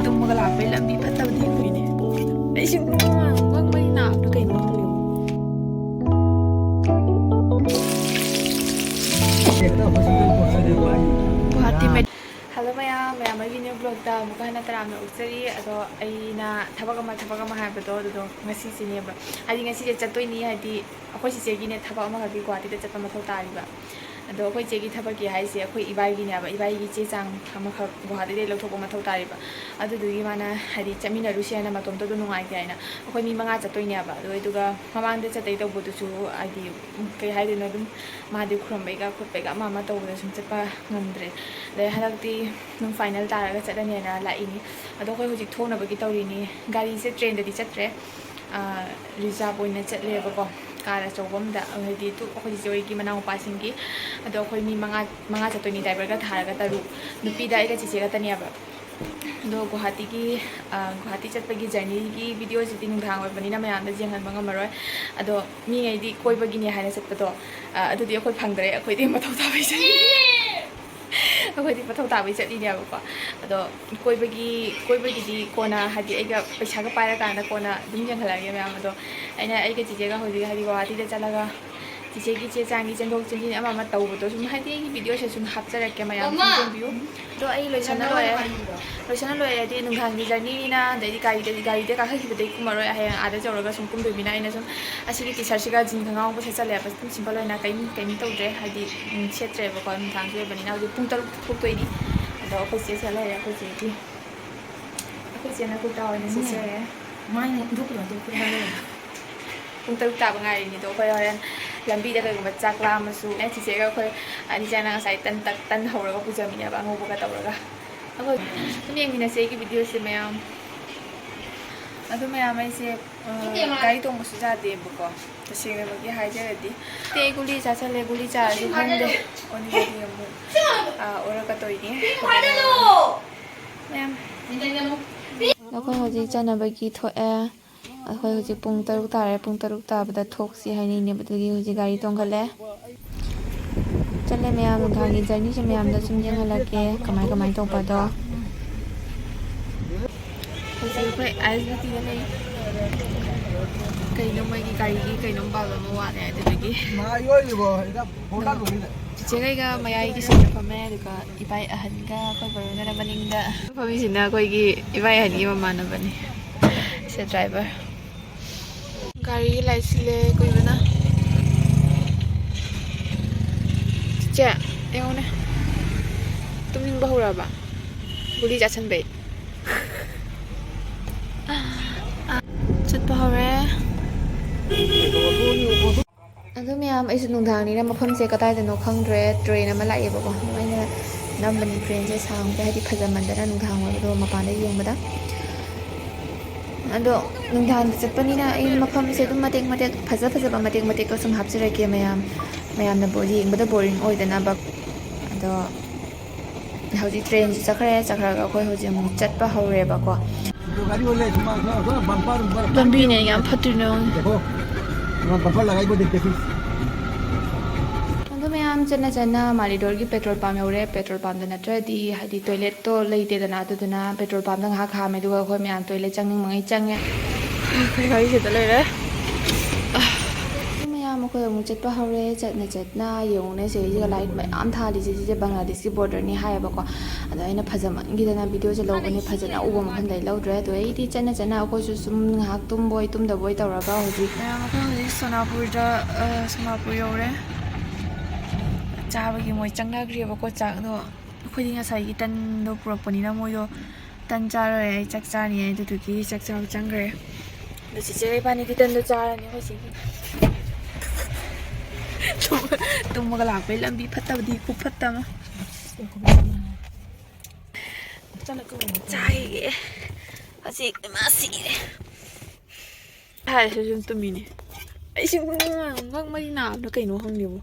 ꯇꯨꯝꯃꯒ ꯂꯥꯛꯄꯩ ꯂꯝꯕꯤ ꯐꯠꯇꯕꯗꯤ ꯑꯩꯈꯣꯏꯅꯦ ꯑꯩꯁꯨ ꯉꯪꯕꯒꯤ ꯅꯥꯕꯗꯣ ꯀꯩꯅꯣ ꯈꯪꯗꯦ ꯍꯜꯂꯣ ꯃꯌꯥꯝ ꯑꯩꯒꯤ ꯅ꯭ꯌꯨ ꯕ꯭ꯂꯣꯛꯇ ꯑꯃꯨꯛꯀ ꯍꯟꯅ ꯇꯔꯥꯝꯅ ꯑꯣꯛꯆꯔꯤ ꯑꯗꯣ ꯑꯩꯅ ꯊꯕꯛ ꯑꯃ ꯍꯥꯏꯕꯗꯣ ꯑꯗꯨꯗꯣ ꯉꯁꯤꯁꯤꯅꯦꯕ ꯍꯥꯏꯗꯤ ꯉꯁꯤꯁꯦ ꯆꯠꯇꯣꯏꯅꯤ ꯍꯥꯏꯗꯤ ꯑꯩꯈꯣꯏ ꯆꯤꯆꯦꯒꯤꯅꯦ ꯊꯕꯛ ꯑꯃꯈꯛꯀꯤ ꯒꯨꯍꯥꯇꯤꯗ ꯆꯠꯄ ꯃꯊꯧ ꯇꯥꯔꯤꯕ ꯑꯗꯣ ꯑꯩꯈꯣꯏ ꯆꯦꯒꯤ ꯊꯕꯛꯀꯤ ꯍꯥꯏꯁꯦ ꯑꯩꯈꯣꯏ ꯏꯕꯥꯏꯒꯤꯅꯦꯕ ꯏꯕꯥꯏꯒꯤ ꯆꯦ ꯆꯥꯡ ꯑꯃꯈꯛ ꯒꯨꯍꯥꯇꯤꯗꯒꯤ ꯂꯧꯊꯣꯛꯄ ꯃꯊꯧ ꯇꯥꯔꯤꯕ ꯑꯗꯨꯗꯨꯒꯤ ꯃꯥꯅ ꯍꯥꯏꯗꯤ ꯆꯠꯃꯤꯟꯅꯔꯨꯁꯤ ꯍꯥꯏꯅ ꯃꯇꯣꯝꯇꯗꯣ ꯅꯨꯡꯉꯥꯏꯇꯦ ꯍꯥꯏꯅ ꯑꯩꯈꯣꯏ ꯃꯤ 5 ꯆꯠꯇꯣꯏꯅꯦꯕ ꯑꯗꯨꯒ ꯃꯃꯥꯡꯗ ꯆꯠꯇꯩ ꯇꯧꯕꯗꯨꯁꯨ ꯍꯥꯏꯗꯤ ꯀꯩ ꯍꯥꯏꯗꯣꯏꯅꯣ ꯑꯗꯨꯝ ꯃꯥꯗꯤ ꯈꯨꯔꯨꯝꯕꯩꯒ ꯈꯣꯠꯄꯩꯒ ꯑꯃ ꯇꯧꯕꯗ ꯁꯨꯝ ꯆꯠꯄ ꯉꯝꯗ꯭ꯔꯦ ꯑꯗꯩ ꯍꯟꯗꯛꯇꯤ ꯑꯗꯨꯝ ꯐꯥꯏꯅꯦꯜ ꯇꯥꯔꯒ ꯆꯠꯂꯅꯤꯅ ꯂꯥꯛꯏꯅꯤ ꯑꯗꯣ ꯑꯩꯈꯣꯏ ꯍꯧꯖꯤꯛ ꯊꯣꯛꯅꯕꯒꯤ ꯇꯧꯔꯤꯅꯤ ꯒꯥꯔꯤꯁꯦ ꯇ꯭ꯔꯦꯟꯗꯗꯤ ꯆꯠꯇ꯭ꯔꯦ ꯔꯤꯖꯥꯕ ꯑꯣꯏꯅ ꯆꯠꯂꯦꯕꯀꯣ ꯀꯥꯔ ꯑꯆꯧꯕ ꯑꯃꯗ ꯍꯥꯏꯗꯤ ꯑꯩꯈꯣꯏ ꯆꯤꯆꯦ ꯍꯣꯏꯒꯤ ꯃꯅꯥꯎꯄꯥꯁꯤꯡꯒꯤ ꯑꯗꯣ ꯑꯩꯈꯣꯏ ꯃꯤ 5 ꯆꯠꯇꯣꯏꯅꯤ ꯗ꯭राꯏꯚꯔꯒ ꯊꯥꯔꯒ 3 ꯅꯨꯄꯤꯗ ꯑꯩꯒ ꯆꯤꯆꯦ ꯈꯛꯇꯅꯦꯕ ꯑꯗꯣ ꯒꯨꯍꯥꯇꯤ ꯆꯠꯄꯒꯤ ꯖꯔꯅꯤꯒꯤ ꯚꯤꯗꯤꯑꯣꯁꯤꯗꯤ ꯅꯨꯡꯗꯥꯡ ꯑꯣꯏꯕꯅꯤꯅ ꯃꯌꯥꯝꯗ ꯌꯦꯡꯍꯟꯕ ꯉꯝꯃꯔꯣꯏ ꯑꯗꯣ ꯃꯤꯉꯩꯗꯤ ꯀꯣꯏꯕꯒꯤꯅꯦ ꯍꯥꯏꯅ ꯆꯠꯄꯗꯣ ꯑꯗꯨꯗꯤ ꯑꯩꯈꯣꯏ ꯐꯪꯗ꯭ꯔꯦ ꯑꯩꯈꯣꯏꯗꯤ ꯃꯊꯧ ꯇꯥꯕꯩ ꯑꯩꯈꯣꯏꯗꯤ ꯃꯊꯧ ꯇꯥꯕꯩ ꯆꯠꯂꯤꯅꯦꯕꯀꯣ ꯑꯗꯣ ꯀꯣꯏꯕꯒꯤꯗꯤ ꯀꯣꯟꯅ ꯍꯥꯏꯗꯤ ꯑꯩꯒ ꯄꯩꯁꯥꯒ ꯄꯥꯏꯔꯀꯥꯟꯗ ꯀꯣꯟꯅ ꯑꯗꯨꯝ ꯌꯦꯡꯍꯜꯂꯛꯑꯒꯦ ꯃꯌꯥꯝ ꯑꯗꯣ ꯑꯩꯒ ꯆꯤꯆꯦꯒ ꯍꯧꯖꯤꯛ ꯍꯥꯏꯗꯤ ꯒꯨꯍꯥꯇꯤꯗ ꯆꯠꯂꯒ ꯆꯤꯆꯦꯒꯤ ꯆꯦ ꯆꯥꯡꯒꯤ ꯆꯦꯟꯊꯣꯛ ꯆꯦꯟꯁꯤꯟ ꯑꯃ ꯇꯧꯕꯗꯣ ꯁꯨꯝ ꯍꯥꯏꯗꯤ ꯑꯩꯒꯤ ꯚꯤꯗꯤꯑꯣꯁꯦ ꯁꯨꯝ ꯍꯥꯞꯆꯔꯛꯀꯦ ꯃꯌꯥꯝ ꯁꯨꯝ ꯌꯦꯡꯕꯤꯌꯨ ꯑꯗꯣ ꯑꯩ ꯂꯣꯏꯁꯟꯅ ꯂꯣꯏꯔꯗꯤ ꯅꯨꯡꯗꯥꯡꯒꯤ ꯖꯔꯅꯤꯅꯤꯅ ꯑꯗꯩꯗꯤ ꯒꯥꯔꯤꯗ ꯀꯥꯈꯠꯈꯤꯕꯗꯩ ꯀꯨꯝꯃꯔꯣꯏ ꯍꯌꯦꯡ ꯑꯥꯗ ꯌꯧꯔꯒ ꯁꯨꯝ ꯀꯨꯝꯗꯣꯏꯅꯤꯅ ꯑꯩꯅ ꯁꯨꯝ ꯑꯁꯤꯒꯤ ꯇꯤ ꯁꯥꯔꯠꯁꯤꯒ ꯖꯤꯟ ꯈꯪꯒꯥꯎꯒ ꯁꯦꯠꯆꯜꯂꯦꯕ ꯁꯨꯝ ꯁꯤꯝꯄꯜ ꯑꯣꯏꯅ ꯀꯩꯝ ꯇꯧꯗ꯭ꯔꯦ ꯍꯥꯏꯗꯤ ꯁꯦꯠꯇ꯭ꯔꯦꯕꯀꯣ ꯅꯨꯡꯗꯥꯡꯁꯨ ꯑꯣꯏꯕꯅꯤꯅ ꯍꯧꯖꯤꯛ ꯄꯨꯡ 3 ꯊꯣꯛꯇꯣꯏꯅꯤ ꯑꯗꯣ ꯑꯩꯈꯣꯏ ꯆꯦ ꯁꯦꯠ ꯂꯩꯔꯦ ꯑꯩꯈꯣꯏ ꯆꯦꯅ ꯀꯨꯔꯇꯥ ꯑꯣꯏꯅ ꯁꯦꯠꯆꯔꯦ ꯄꯨꯡ 3 ꯇꯥꯕ ꯉꯥꯏꯔꯤꯅꯤꯗꯣ ꯑꯩꯈꯣꯏ ꯍꯣꯔꯦꯟ ꯂꯝꯕꯤꯗ ꯀꯩꯒꯨꯝꯕ ꯆꯥꯛ ꯂꯥꯝꯃꯁꯨ ꯆꯤꯆꯦꯒ ꯑꯩꯈꯣꯏ ꯑꯅꯤꯆꯥꯅ ꯉꯁꯥꯏ ꯇꯟ ꯍꯧꯔꯒ ꯄꯨꯖꯃꯤꯅꯦꯕ ꯑꯉꯧꯕꯒ ꯇꯧꯔꯒ ꯑꯩꯈꯣꯏ ꯑꯗꯨꯝ ꯌꯦꯡꯃꯤꯟꯅꯁꯦ ꯑꯩꯒꯤ ꯚꯤꯗꯤꯑꯣꯁꯦ ꯃꯌꯥꯝ ꯑꯗꯨ ꯃꯌꯥꯝ ꯑꯩꯁꯦ ꯒꯥꯔꯤ ꯇꯣꯡꯕꯁꯨ ꯌꯥꯗꯦꯕꯀꯣ ꯇꯁꯦꯡꯅꯃꯛꯀꯤ ꯍꯥꯏꯖꯔꯗꯤ ꯑꯩ ꯒꯨꯂꯤ ꯆꯥꯁꯜꯂꯦ ꯒꯨꯂꯤ ꯆꯥꯔꯁꯨ ꯈꯪꯗꯦ ꯑꯣꯅꯤꯡꯕꯗꯤ ꯑꯃꯨꯛ ꯑꯣꯔꯛꯀꯗꯣꯏꯅꯤ ꯃꯌꯥꯝ ꯑꯩꯈꯣꯏ ꯍꯧꯖꯤꯛ ꯆꯠꯅꯕꯒꯤ ꯊꯣꯛꯑꯦ ꯑꯩꯈꯣꯏ ꯍꯧꯖꯤꯛ ꯄꯨꯡ 3 ꯇꯥꯔꯦ ꯄꯨꯡ 3 ꯇꯥꯕꯗ ꯊꯣꯛꯁꯤ ꯍꯥꯏꯅꯤꯡꯅꯦꯕ ꯑꯗꯨꯒꯤ ꯍꯧꯖꯤꯛ ꯒꯥꯔꯤ ꯇꯣꯡꯈꯠꯂꯦ ꯆꯠꯂꯦ ꯃꯌꯥꯝ ꯅꯨꯡꯗꯥꯡꯒꯤ ꯖꯔꯅꯤꯁꯦ ꯃꯌꯥꯝꯗ ꯁꯨꯝ ꯌꯦꯡꯍꯜꯂꯛꯀꯦ ꯀꯃꯥꯏ ꯇꯧꯕꯗꯣ ꯍꯧꯖꯤꯛ ꯑꯩꯈꯣꯏ ISBTꯗ ꯂꯩ ꯀꯩꯅꯣ ꯃꯣꯏꯒꯤ ꯒꯥꯔꯤꯒꯤ ꯀꯩꯅꯣꯝ ꯄꯥꯕ ꯑꯃ ꯋꯥꯠꯂꯦ ꯑꯗꯨꯗꯒꯤ ꯆꯤꯆꯦꯒꯩꯒ ꯃꯌꯥꯏꯒꯤ ꯁꯤꯠꯇ ꯐꯝꯃꯦ ꯑꯗꯨꯒ ꯏꯕꯥꯏ ꯑꯍꯟꯒ ꯑꯩꯈꯣꯏ ꯕꯔꯨꯅ ꯃꯅꯤꯡꯗ ꯐꯝꯃꯤꯁꯤꯅ ꯑꯩꯈꯣꯏꯒꯤ ꯏꯕꯥꯏ ꯑꯍꯟꯒꯤ ꯃꯃꯥꯟꯅꯕꯅꯤ ꯁꯤ ꯗ꯭ꯔꯥꯏꯚꯔ ꯒꯥꯔꯤꯒꯤ ꯂꯥꯏꯠ ꯁꯤꯜꯂꯦ ꯀꯨꯏꯕꯅ ꯆꯤꯆꯦ ꯌꯦꯡꯉꯨꯅꯦ ꯇꯨꯝꯅꯤꯡꯕ ꯍꯧꯔꯛꯑꯕ ꯒꯨꯂꯤ ꯆꯥꯁꯟꯕꯩ ꯆꯠꯄ ꯍꯧꯔꯦ ꯑꯗꯨ ꯃꯌꯥꯝ ꯑꯩꯁꯨ ꯅꯨꯡꯗꯥꯡꯅꯤꯅ ꯃꯐꯝꯁꯦ ꯀꯗꯥꯏꯗꯅꯣ ꯈꯪꯗ꯭ꯔꯦ ꯇ꯭ꯔꯦꯟ ꯑꯃ ꯂꯥꯛꯑꯦꯕꯀꯣ ꯑꯩꯅ ꯅꯝꯕꯅꯤ ꯇ꯭ꯔꯦꯟꯁꯦ ꯁꯥꯡꯕ ꯍꯥꯏꯗꯤ ꯐꯖꯃꯟꯗꯅ ꯅꯨꯡꯗꯥꯡ ꯑꯣꯏꯕꯗꯣ ꯃꯄꯥꯟꯗ ꯌꯦꯡꯕꯗ ꯑꯗꯣ ꯅꯨꯡꯗꯥꯡꯗ ꯆꯠꯄꯅꯤ나 ꯑꯩ ꯃꯐꯝꯁꯦ ꯑꯗꯨꯝ ꯃꯇꯦꯛ ꯐꯖꯕ ꯃꯇꯦꯛꯀ ꯁꯨꯝ ꯍꯥꯞꯆꯔꯛꯀꯦ ꯃꯌꯥꯝꯅ ꯌꯦꯡꯕꯗ ꯕꯣꯔꯤꯡ ꯑꯣꯏꯗꯅꯕ ꯑꯗꯣ ꯍꯧꯖꯤꯛ ꯇ꯭ꯔꯦꯟꯁꯤ ꯆꯠꯈ꯭ꯔꯒ ꯑꯩꯈꯣꯏ ꯍꯧꯖꯤꯛ ꯑꯃꯨꯛ ꯆꯠꯄ ꯍꯧꯔꯦꯕꯀꯣ ꯂꯝꯕꯤꯅꯦ ꯌꯥꯝ ꯐꯠꯇ꯭ꯔꯤꯅꯦ ꯑꯗꯨ ꯃꯌꯥꯝ ꯆꯠꯅ ꯃꯥꯂꯤꯗꯣꯔꯒꯤ ꯄꯦꯇ꯭ꯔꯣꯜ ꯄꯝ ꯌꯧꯔꯦ ꯄꯦꯇ꯭ꯔꯣꯜ ꯄꯝꯗ ꯅꯠꯇ꯭ꯔꯗꯤ ꯍꯥꯏꯗꯤ ꯇꯣꯏꯂꯦꯠꯇꯣ ꯂꯩꯇꯦꯗꯅ ꯑꯗꯨꯗꯨꯅ ꯄꯦꯇ꯭ꯔꯣꯜ ꯄꯝꯗ ꯉꯥꯏꯍꯥꯛ ꯈꯥꯝꯃꯦ ꯑꯗꯨꯒ ꯑꯩꯈꯣꯏ ꯃꯌꯥꯝ ꯇꯣꯏꯂꯦꯠ ꯆꯪꯅꯤꯡꯕꯉꯩ ꯆꯪꯉꯦ ꯑꯩꯈꯣꯏ ꯒꯥꯔꯤꯁꯤꯗ ꯂꯩꯔꯦ ꯃꯌꯥꯝ ꯑꯩꯈꯣꯏ ꯑꯃꯨꯛ ꯆꯠꯄ ꯍꯧꯔꯦ ꯆꯠꯅ ꯌꯦꯡꯉꯨꯅꯦ ꯁꯤꯁꯤꯒ ꯂꯥꯏꯠ ꯃꯌꯥꯝ ꯊꯥꯜꯂꯤꯁꯦ ꯁꯤꯁꯦ ꯕꯪꯒ꯭ꯂꯥꯗꯦꯁꯀꯤ ꯕꯣꯔꯗꯔꯅꯤ ꯍꯥꯏꯌꯦꯕꯀꯣ ꯑꯗꯣ ꯑꯩꯅ ꯐꯖꯃꯟꯈꯤꯗꯅ ꯚꯤꯗꯤꯑꯣꯁꯦ ꯂꯧꯕꯅꯤ ꯐꯖꯅ ꯎꯕ ꯃꯐꯝꯗꯩ ꯂꯧꯗ꯭ꯔꯦ ꯑꯗꯣ ꯑꯩꯗꯤ ꯆꯠꯅ ꯑꯩꯈꯣꯏꯁꯨ ꯁꯨꯝ ꯉꯥꯏꯍꯥꯛ ꯇꯨꯝꯗꯕꯣꯏ ꯇꯧꯔꯒ ꯍꯧꯖꯤꯛ ꯃꯌꯥꯝ ꯑꯩꯈꯣꯏ ꯍꯧꯖꯤꯛ ꯁꯣꯅꯥꯄꯨꯔ ꯌꯧꯔꯦ ꯆꯥꯕꯒꯤ ꯃꯣꯏ ꯆꯪꯅꯈ꯭ꯔꯦꯕꯀꯣ ꯆꯥꯛꯗꯣ ꯑꯩꯈꯣꯏꯗꯤ ꯉꯁꯥꯏꯒꯤ ꯇꯟꯗꯣ ꯄꯨꯔꯛꯄꯅꯤꯅ ꯃꯣꯏꯗꯣ ꯇꯟ ꯆꯥꯔꯣꯏ ꯑꯩ ꯆꯥꯛ ꯆꯥꯅꯤ ꯑꯗꯨꯗꯨꯒꯤ ꯆꯥꯛ ꯆꯥꯕ ꯆꯪꯈ꯭ꯔꯦ ꯑꯗꯣ ꯆꯤꯆꯦ ꯏꯕꯥꯅꯤꯗꯤ ꯇꯟꯗꯣ ꯆꯥꯔꯅꯤ ꯑꯩꯈꯣꯏ ꯁꯤꯒꯤ ꯇꯨꯝꯃꯒ ꯂꯥꯛꯄꯩ ꯂꯝꯕꯤ ꯐꯠꯇꯕꯗꯤ ꯈꯨꯐꯠꯇ ꯑꯃ ꯆꯥꯏꯒꯦ ꯍꯧꯖꯤꯛ ꯏꯃꯥ ꯁꯤꯔꯦ ꯍꯥꯏꯔꯁꯨ ꯁꯨꯝ ꯇꯨꯝꯃꯤꯅꯦ ꯑꯩꯁꯨ ꯉꯪꯕꯒꯤ ꯅꯥꯕꯗ ꯀꯩꯅꯣ ꯈꯪꯗꯦꯕꯣ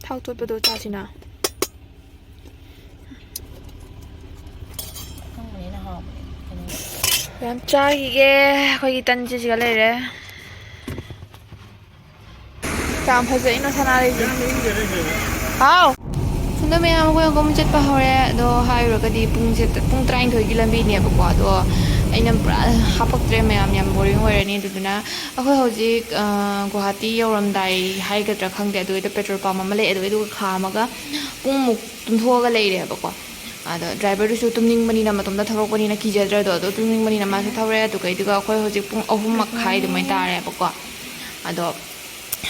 ꯊꯥꯎ ꯇꯣꯠꯄꯗꯣ ꯆꯥꯁꯤꯅ ꯌꯥꯝ ꯆꯥꯈꯤꯒꯦ ꯑꯩꯈꯣꯏꯒꯤ ꯇꯟꯁꯦ ꯁꯤꯒ ꯂꯩꯔꯦ ꯌꯥꯝ ꯐꯖꯩꯅꯣ ꯁꯅꯥꯔꯩꯁꯦ ꯍꯥꯎ ꯑꯗꯣ ꯃꯌꯥꯝ ꯑꯩꯈꯣꯏ ꯑꯃꯨꯛ ꯆꯠꯄ ꯍꯧꯔꯦ ꯑꯗꯣ ꯍꯥꯏꯔꯨꯔꯒꯗꯤ ꯄꯨꯡꯁꯦ ꯄꯨꯡ 12ꯒꯤ ꯂꯝꯕꯤꯅꯦꯕꯀꯣ ꯑꯗꯣ ꯑꯩꯅ ꯄꯨꯔꯥ ꯍꯥꯄꯛꯇ꯭ꯔꯦ ꯃꯌꯥꯝ ꯌꯥꯝ ꯕꯣꯔꯤꯡ ꯑꯣꯏꯔꯅꯤ ꯑꯗꯨꯗꯨꯅ ꯑꯩꯈꯣꯏ ꯍꯧꯖꯤꯛ ꯒꯨꯋꯥꯍꯥꯇꯤ ꯌꯧꯔꯝꯗꯥꯏ ꯍꯥꯏꯒꯗ꯭ꯔꯥ ꯈꯪꯗꯦ ꯑꯗꯨꯒꯤꯗ ꯄꯦꯇ꯭ꯔꯣꯜ ꯄꯝ ꯑꯃ ꯂꯩ ꯑꯗꯨꯒ ꯈꯥꯝꯃꯒ ꯄꯨꯡꯃꯨꯛ ꯇꯨꯝꯊꯣꯛꯑꯒ ꯂꯩꯔꯦꯕꯀꯣ ꯑꯗꯣ ꯗ꯭ꯔꯥꯏꯚꯔꯗꯨꯁꯨ ꯇꯨꯝꯅꯤꯡꯕꯅꯤꯅ ꯃꯇꯣꯝꯇ ꯊꯧꯔꯛꯄꯅꯤꯅ ꯀꯤꯖꯗ꯭ꯔꯗꯣ ꯑꯗꯣ ꯇꯨꯝꯅꯤꯡꯕꯅꯤꯅ ꯃꯥꯁꯨ ꯊꯧꯔꯛꯑꯦ ꯑꯗꯨꯒ ꯑꯩꯈꯣꯏ ꯍꯧꯖꯤꯛ ꯄꯨꯡ 3:30 ꯑꯗꯨꯃꯥꯏꯅ ꯇꯥꯔꯦꯕꯀꯣ ꯑꯗꯣ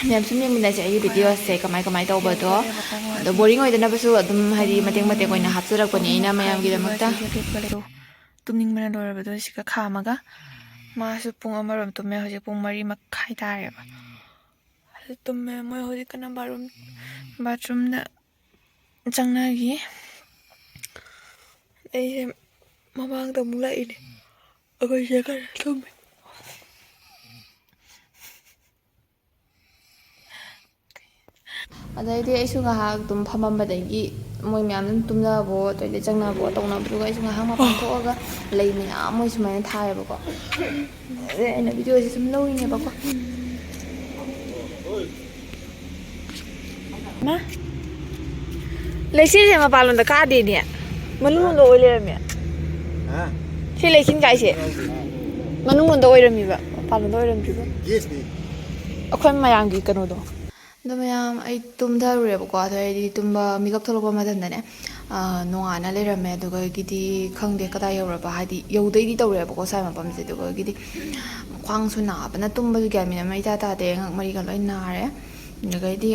ꯃꯌꯥꯝ ꯁꯨꯝ ꯌꯦꯡꯃꯤꯟꯅꯁꯦ ꯑꯩꯒꯤ ꯚꯤꯗꯤꯑꯣꯁꯦ ꯀꯃꯥꯏ ꯇꯧꯕꯗꯣ ꯑꯗꯣ ꯕꯣꯔꯤꯡ ꯑꯣꯏꯗꯅꯕꯁꯨ ꯑꯗꯨꯝ ꯍꯥꯏꯗꯤ ꯃꯇꯦꯛ ꯑꯣꯏꯅ ꯍꯥꯞꯆꯔꯛꯄꯅꯤ ꯑꯩꯅ ꯃꯌꯥꯝꯒꯤꯗꯃꯛꯇ ꯇꯨꯝꯅꯤꯡꯕꯅ ꯂꯣꯏꯔꯕꯗꯣ ꯁꯤꯒ ꯈꯥꯝꯃꯒ ꯃꯥꯁꯨ ꯄꯨꯡ ꯑꯃꯔꯣꯝ ꯇꯨꯝꯃꯦ ꯍꯧꯖꯤꯛ ꯄꯨꯡ 3:30 ꯇꯥꯔꯦꯕ ꯑꯗꯨ ꯇꯨꯝꯃꯦ ꯃꯣꯏ ꯍꯧꯖꯤꯛ ꯀꯟꯅ ꯕꯥꯊꯔꯨꯝꯗ ꯆꯪꯅꯈꯤ ꯑꯩꯁꯦ ꯃꯃꯥꯡꯗ ꯑꯃꯨꯛ ꯂꯥꯛꯏꯅꯦ ꯑꯩꯈꯣꯏꯁꯦ ꯈꯔ ꯇꯨꯝꯃꯦ ꯑꯗꯩꯗꯤ ꯑꯩꯁꯨ ꯉꯥꯏꯍꯥꯛ ꯑꯗꯨꯝ ꯐꯝꯃꯝꯕꯗꯒꯤ ꯃꯣꯏ ꯃꯌꯥꯝ ꯑꯗꯨꯝ ꯇꯨꯝꯅꯕꯣ ꯇꯣꯏꯂꯦꯠ ꯆꯪꯅꯕꯣ ꯇꯧꯅꯕꯗꯨꯒ ꯑꯩꯁꯨ ꯉꯥꯏꯍꯥꯛ ꯃꯄꯥꯟ ꯊꯣꯛꯑꯒ ꯂꯩ ꯃꯌꯥꯝ ꯃꯣꯏ ꯁꯨꯃꯥꯏꯅ ꯊꯥꯏꯌꯦꯕꯀꯣ ꯑꯗꯩ ꯑꯩꯅ ꯚꯤꯗꯤꯑꯣꯁꯦ ꯁꯨꯝ ꯂꯧꯔꯤꯅꯦꯕꯀꯣ ꯃꯥ ꯂꯩꯆꯤꯜꯁꯦ ꯃꯄꯥꯟꯂꯣꯝꯗ ꯀꯥꯗꯦꯅꯦ ꯃꯅꯨꯡꯂꯣꯝꯗ ꯑꯣꯏ ꯂꯩꯔꯝꯃꯦ ꯁꯤ ꯂꯩꯆꯤꯜ ꯀꯥꯏꯁꯦ ꯃꯅꯨꯡꯂꯣꯝꯗ ꯑꯣꯏꯔꯝꯃꯤꯕ ꯃꯄꯥꯟꯂꯣꯝꯗ ꯑꯣꯏꯔꯝꯗ꯭ꯔꯤꯕ ꯑꯩꯈꯣꯏ ꯃꯌꯥꯝꯒꯤ ꯀꯩꯅꯣꯗꯣ ꯑꯗꯣ ꯃꯌꯥꯝ ꯑꯩ ꯇꯨꯝꯊꯔꯨꯔꯦꯕꯀꯣ ꯑꯗꯣ ꯑꯩꯗꯤ ꯇꯨꯝꯕ ꯃꯤꯀꯞ ꯊꯣꯛꯂꯛꯄ ꯃꯇꯝꯗꯅꯦ ꯅꯣꯡꯉꯥꯟꯅ ꯂꯩꯔꯝꯃꯦ ꯑꯗꯨꯒꯗꯤ ꯈꯪꯗꯦ ꯀꯗꯥꯏ ꯌꯧꯔꯕ ꯍꯥꯏꯗꯤ ꯌꯧꯗꯩꯗꯤ ꯇꯧꯔꯦꯕꯀꯣ ꯁ꯭ꯋꯥꯏ ꯃꯐꯝꯁꯦ ꯑꯗꯨꯒꯗꯤ ꯈ꯭ꯋꯥꯡꯁꯨ ꯅꯥꯕꯅ ꯇꯨꯝꯕꯁꯨ ꯒ꯭ꯌꯥꯟ ꯃꯦꯟ ꯑꯃ ꯏꯇꯥ ꯇꯥꯗꯦ ꯉꯛ ꯃꯔꯤꯒ ꯂꯣꯏ ꯅꯥꯔꯦ ꯑꯗꯨꯗꯒꯤꯗꯤ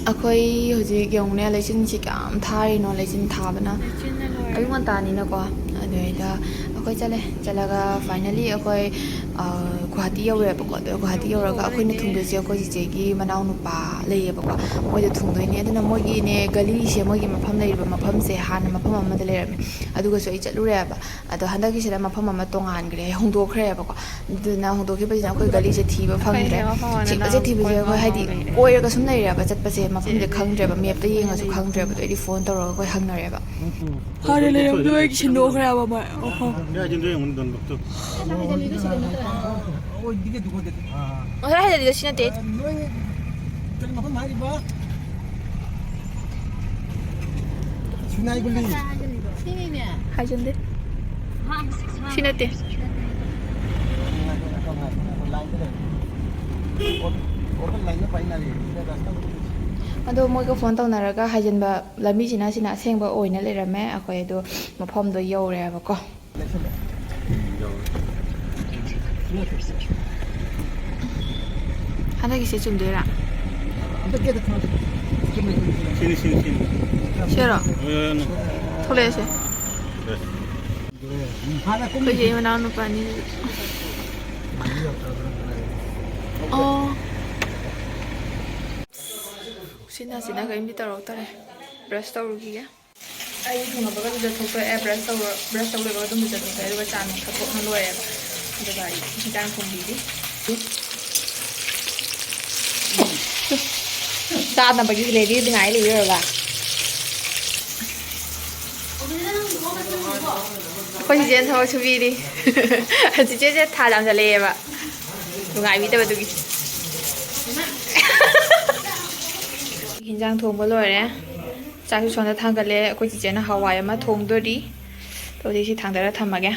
ꯑꯩꯈꯣꯏ ꯍꯧꯖꯤꯛ ꯌꯦꯡꯉꯨꯅꯦ ꯂꯩꯆꯤꯜꯁꯤ ꯀꯌꯥꯝ ꯊꯥꯔꯤꯅꯣ ꯂꯩꯆꯤꯜ ꯊꯥꯕꯅ ꯑꯌꯨꯛ ꯉꯟꯇꯥꯅꯤꯅꯀꯣ ꯑꯗꯨꯗꯩꯗ ꯑꯩꯈꯣꯏ ꯆꯠꯂꯒ ꯐꯥꯏꯅꯦꯂꯤ ꯑꯩꯈꯣꯏ ꯒꯨꯋꯥꯍꯥꯇꯤ ꯌꯧꯔꯦꯕꯀꯣ ꯑꯗꯣ ꯒꯨꯋꯥꯍꯥꯇꯤ ꯌꯧꯔꯒ ꯑꯩꯈꯣꯏꯅ ꯊꯨꯡꯗꯣꯏꯁꯦ ꯑꯩꯈꯣꯏ ꯆꯤꯆꯦꯒꯤ ꯃꯅꯥꯎꯅꯨꯄꯥ ꯂꯩꯌꯦꯕꯀꯣ ꯃꯣꯏꯗ ꯊꯨꯡꯗꯣꯏꯅꯦ ꯑꯗꯨꯅ ꯃꯣꯏꯒꯤꯅꯦ ꯒꯂꯤꯁꯦ ꯃꯣꯏꯒꯤ ꯃꯐꯝ ꯂꯩꯔꯤꯕ ꯃꯐꯝꯁꯦ ꯍꯥꯟꯅ ꯃꯐꯝ ꯑꯃꯗ ꯂꯩꯔꯝꯃꯦ ꯑꯗꯨꯒꯁꯨ ꯑꯩ ꯆꯠꯂꯨꯔꯦꯕ ꯑꯗꯣ ꯍꯟꯗꯛꯀꯤꯁꯤꯗ ꯃꯐꯝ ꯑꯃ ꯇꯣꯡꯉꯥꯟꯈ꯭ꯔꯦ ꯍꯣꯡꯗꯣꯛꯈ꯭ꯔꯦꯕꯀꯣ ꯑꯗꯨꯅ ꯍꯣꯡꯗꯣꯛꯈꯤꯕꯁꯤꯅ ꯑꯩꯈꯣꯏ ꯒꯂꯤꯁꯦ ꯊꯤꯕ ꯐꯪꯗ꯭ꯔꯦ ꯊꯤꯕꯁꯦ ꯑꯩꯈꯣꯏ ꯍꯥꯏꯗꯤ ꯀꯣꯏꯔꯒ ꯁꯨꯝ ꯂꯩꯔꯦꯕ ꯆꯠꯄꯁꯦ ꯃꯐꯝꯁꯦ ꯈꯪꯗ꯭ꯔꯦꯕ ꯃꯦꯞꯇ ꯌꯦꯡꯉꯁꯨ ꯈꯪꯗ꯭ꯔꯦꯕ ꯑꯗꯣ ꯑꯩꯗꯤ ꯐꯣꯟ ꯇꯧꯔꯒ ꯑꯩꯈꯣꯏ ꯍꯪꯅꯔꯦꯕ ꯍꯥꯟꯅ ꯂꯩꯔꯝꯕꯗꯣ ꯑꯩꯒꯤ ꯁꯤꯟꯗꯣꯛꯈ꯭ꯔꯦꯕ ꯃꯐꯝ ꯉꯁꯥꯏ ꯍꯥꯏꯗꯗꯤ ꯁꯤ ꯅꯠꯇꯦ ꯍꯥꯏꯖꯟꯗꯦ ꯁꯤ ꯅꯠꯇꯦ ꯑꯗꯣ ꯃꯣꯏꯒ ꯐꯣꯟ ꯇꯧꯅꯔꯒ ꯍꯥꯏꯖꯤꯟꯕ ꯂꯝꯕꯤꯁꯤꯅ ꯑꯁꯦꯡꯕ ꯑꯣꯏꯅ ꯂꯩꯔꯝꯃꯦ ꯑꯩꯈꯣꯏ ꯑꯗꯣ ꯃꯐꯝꯗꯣ ꯌꯧꯔꯦꯕꯀꯣ ꯍꯟꯗꯛꯀꯤꯁꯦ ꯆꯨꯝꯗꯣꯏꯔꯥ ꯁꯤꯔꯣ ꯊꯣꯛꯂꯛꯑꯁꯦ ꯑꯩꯈꯣꯏꯒꯤ ꯃꯅꯥꯎ ꯅꯨꯄꯥꯅꯤ ꯑꯣ ꯁꯤꯅ ꯀꯔꯤꯝꯗꯤ ꯇꯧꯔꯛꯇꯔꯦ ꯕ꯭ꯔꯁ ꯇꯧꯔꯨꯈꯤꯒꯦ ꯑꯩ ꯊꯨꯡꯉꯕꯒ ꯂꯨꯖꯊꯣꯛꯇꯣꯛꯑꯦ ꯕ꯭ꯔꯁ ꯇꯧꯔꯒ ꯑꯗꯨꯝ ꯂꯨꯖꯊꯣꯛꯑꯦ ꯑꯗꯨꯒ ꯆꯥ ꯅꯨꯡ ꯊꯛꯇꯣꯛꯅ ꯂꯣꯏꯔꯦꯕ ꯑꯗꯨꯒ ꯑꯩ ꯍꯤꯟꯖꯥꯡ ꯊꯣꯡꯕꯤꯔꯤ ꯆꯥꯅꯕꯒꯤ ꯂꯩꯔꯤ ꯉꯥꯏ ꯂꯩꯔꯒ ꯑꯩꯈꯣꯏ ꯆꯤꯆꯦꯅ ꯊꯕꯛ ꯁꯨꯕꯤꯔꯤ ꯆꯤꯆꯦꯁꯦ ꯊꯥ ꯌꯥꯝꯖꯜꯂꯛꯑꯦꯕ ꯅꯨꯡꯉꯥꯏꯕꯤꯗꯕꯗꯨꯒꯤ ꯍꯤꯟꯖꯥꯡ ꯊꯣꯡꯕ ꯂꯣꯏꯔꯦ ꯆꯥꯛꯁꯨ ꯁꯣꯝꯗ ꯊꯥꯡꯒꯠꯂꯦ ꯑꯩꯈꯣꯏ ꯆꯤꯆꯦꯅ ꯍꯋꯥꯏ ꯑꯃ ꯊꯣꯡꯗꯣꯔꯤ ꯍꯧꯖꯤꯛ ꯁꯤ ꯊꯥꯡꯗꯔ ꯊꯝꯃꯒꯦ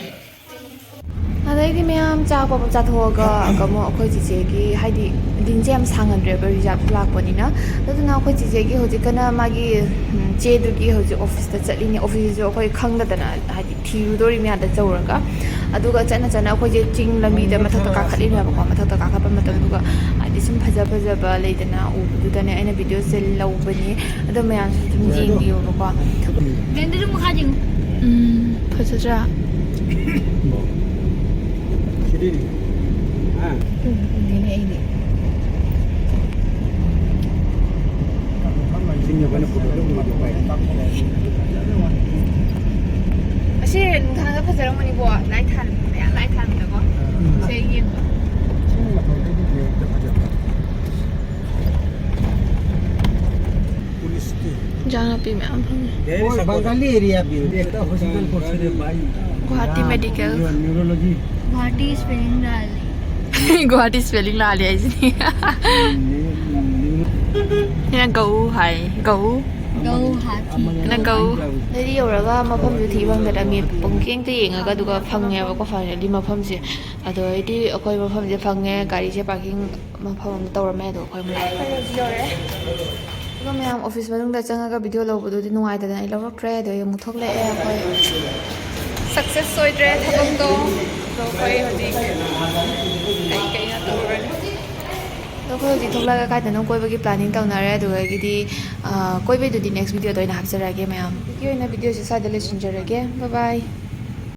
ꯑꯗꯩꯗꯤ ꯃꯌꯥꯝ ꯆꯥꯛ ꯆꯥꯊꯣꯛꯑꯒ ꯑꯃꯨꯛ ꯑꯩꯈꯣꯏ ꯆꯤꯆꯦꯒꯤ ꯍꯥꯏꯗꯤ ꯗꯤꯟꯁꯦ ꯌꯥꯝ ꯁꯥꯡꯍꯟꯗ꯭ꯔꯦꯕ ꯔꯤꯖꯥꯕꯁꯨ ꯂꯥꯛꯄꯅꯤꯅ ꯑꯗꯨꯅ ꯑꯩꯈꯣꯏ ꯆꯤꯆꯦꯒꯤ ꯍꯧꯖꯤꯛꯀꯅ ꯃꯥꯒꯤ ꯆꯦꯗꯨꯒꯤ ꯍꯧꯖꯤꯛ ꯑꯣꯐꯤꯁꯇ ꯆꯠꯂꯤꯅꯦ ꯑꯣꯐꯤꯁꯁꯤꯁꯨ ꯑꯩꯈꯣꯏ ꯈꯪꯗꯗꯅ ꯍꯥꯏꯗꯤ ꯊꯤꯔꯨꯗꯣꯔꯤ ꯃꯌꯥꯝꯗ ꯆꯧꯔꯒ ꯑꯗꯨꯒ ꯆꯠꯅ ꯑꯩꯈꯣꯏꯁꯦ ꯆꯤꯡ ꯂꯝꯕꯤꯗ ꯃꯊꯛꯇ ꯀꯥꯈꯠꯂꯤꯅꯦꯕꯀꯣ ꯃꯊꯛꯇ ꯀꯥꯈꯠꯄ ꯃꯇꯝꯗꯨꯒ ꯍꯥꯏꯗꯤ ꯁꯨꯝ ꯐꯖꯕ ꯂꯩꯗꯅ ꯎꯕꯗꯨꯗꯅꯦ ꯑꯩꯅ ꯚꯤꯗꯤꯑꯣꯁꯦ ꯂꯧꯕꯅꯤ ꯑꯗꯣ ꯃꯌꯥꯝꯁꯨ ꯑꯗꯨꯝ ꯌꯦꯡꯕꯤꯌꯣꯕꯀꯣ ꯐꯖꯗ꯭ꯔꯥ ꯑꯁꯤ ꯅꯨꯡꯊꯥꯡꯗ ꯐꯖꯔꯝꯒꯅꯤꯀꯣ ꯂꯥꯏꯠ ꯊꯥꯟꯕꯗꯀꯣ ꯁꯦ ꯌꯦꯡꯕ ꯏꯟꯖꯥꯡ ꯅꯥꯄꯤ ꯃꯌꯥꯝ ꯐꯪꯉꯦ गुवाहाटी मेडिकल गुवाहाटी स्पेलिंग डाल गुवाहाटी स्पेलिंग लाले ऐसे गऊ है गऊ Guwahati. ꯅꯒꯧ ꯑꯗꯩꯗꯤ ꯌꯧꯔꯒ ꯃꯐꯝꯗꯨ ꯊꯤ ꯐꯪꯗꯅ ꯃꯤ ꯄꯨꯡꯀꯦꯡꯇ ꯌꯦꯡꯉꯒ ꯑꯗꯨꯒ ꯐꯪꯉꯦꯕꯀꯣ ꯐꯥꯏꯅꯦꯜꯂꯤ ꯃꯐꯝꯁꯦ ꯑꯗꯣ ꯑꯩꯗꯤ ꯑꯩꯈꯣꯏ ꯃꯐꯝꯁꯦ ꯐꯪꯉꯦ ꯒꯥꯔꯤꯁꯦ ꯄꯥꯔꯀꯤꯡ ꯃꯐꯝ ꯑꯃꯗ ꯇꯧꯔꯝꯃꯦ ꯑꯗꯣ ꯑꯩꯈꯣꯏ ꯑꯃꯨꯛ ꯂꯥꯛꯑꯦ ꯌꯧꯔꯛꯑꯦ ꯑꯗꯨꯒ ꯃꯌꯥꯝ ꯑꯣꯐꯤꯁ ꯃꯅꯨꯡꯗ ꯆꯪꯉꯒ ꯚꯤꯗꯤꯑꯣ ꯂꯧꯕꯗꯨꯗꯤ ꯅꯨꯡꯉꯥꯏꯇꯗꯅ ꯑꯩ ꯂꯧꯔꯛꯇ꯭ꯔꯦ ꯑꯗꯣ ꯑꯩ ꯑꯃꯨꯛ ꯊꯣꯛꯂꯛꯑꯦ ꯑꯩꯈꯣꯏ ꯁꯛꯁꯦꯁ ꯑꯣꯏꯗ꯭ꯔꯦ ꯊꯕꯛꯇꯣ ꯑꯗꯣ ꯑꯩꯈꯣꯏ ꯍꯧꯖꯤꯛ ꯀꯩꯅꯣ ꯇꯧꯔꯅꯤ ꯑꯗꯣ ꯑꯩꯈꯣꯏ ꯍꯧꯖꯤꯛ ꯊꯣꯛꯂꯛꯑꯒ ꯀꯥꯏꯗꯅꯣ ꯀꯣꯏꯕꯒꯤ ꯄ꯭ꯂꯥꯅꯤꯡ ꯇꯧꯅꯔꯦ ꯑꯗꯨꯗꯒꯤꯗꯤ ꯀꯣꯏꯕꯩꯗꯨꯗꯤ ꯅꯦꯛꯁ ꯚꯤꯗꯤꯑꯣꯗ ꯑꯣꯏꯅ ꯍꯥꯞꯆꯔꯛꯑꯒꯦ ꯃꯌꯥꯝ ꯍꯧꯖꯤꯛꯀꯤ ꯑꯣꯏꯅ ꯚꯤꯗꯤꯑꯣꯁꯦ ꯁ꯭ꯋꯥꯏꯗ ꯂꯣꯏꯁꯤꯟꯖꯔꯒꯦ ꯕꯥꯏ ꯕꯥꯏ